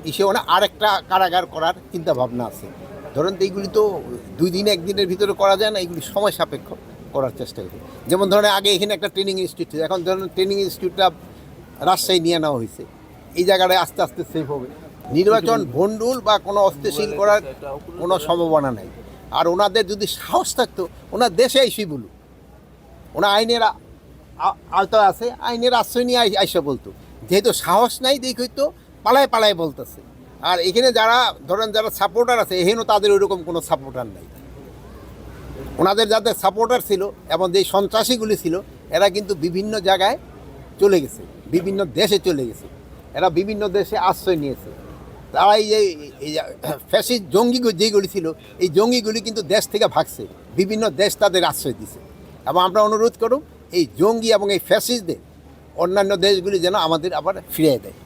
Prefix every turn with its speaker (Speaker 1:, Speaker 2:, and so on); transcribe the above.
Speaker 1: ইসে ওনা আরেকটা কারাগার করার চিন্তা ভাবনা আছে। ধরেন এইগুলি তো 2 দিন 1 দিনের ভিতরে করা যায় না, এগুলি সময় সাপেক্ষ করার চেষ্টা করি। যেমন ধরেন আগে এখানে একটা ট্রেনিং ইনস্টিটিউট ছিল, এখন ধরেন ট্রেনিং ইনস্টিটিউটটা রাজশাহী নিয়ে নেওয়া হয়েছে। এই জায়গাটায় আস্তে আস্তে সেফ হবে। নির্বাচন ভণ্ডুল বা কোনো অস্থিতিশীল করার কোনো সম্ভাবনা নেই। আর ওনাদের যদি সাহস থাকতো ওনার দেশে এসেই বলুক, ওনা আইনের আওতায় আছে, আইনের আশ্রয় নিয়ে আইসা বলতো। যেহেতু সাহস নাই দেখই তো পালায় পালায় বলতেছে। আর এখানে যারা ধরেন যারা সাপোর্টার আছে, এখানেও তাদের ওইরকম কোনো সাপোর্টার নাই। ওনাদের যাদের সাপোর্টার ছিল এবং যে সন্ত্রাসীগুলি ছিল, এরা কিন্তু বিভিন্ন জায়গায় চলে গেছে, বিভিন্ন দেশে চলে গেছে, এরা বিভিন্ন দেশে আশ্রয় নিয়েছে। তারা এই যে ফ্যাসিস্ট জঙ্গি যেগুলি ছিল, এই জঙ্গিগুলি কিন্তু দেশ থেকে ভাগছে, বিভিন্ন দেশ তাদের আশ্রয় দিছে। এবং আমরা অনুরোধ করব এই জঙ্গি এবং এই ফ্যাসিস্টদের অন্যান্য দেশগুলি যেন আমাদের আবার ফিরিয়ে দেয়।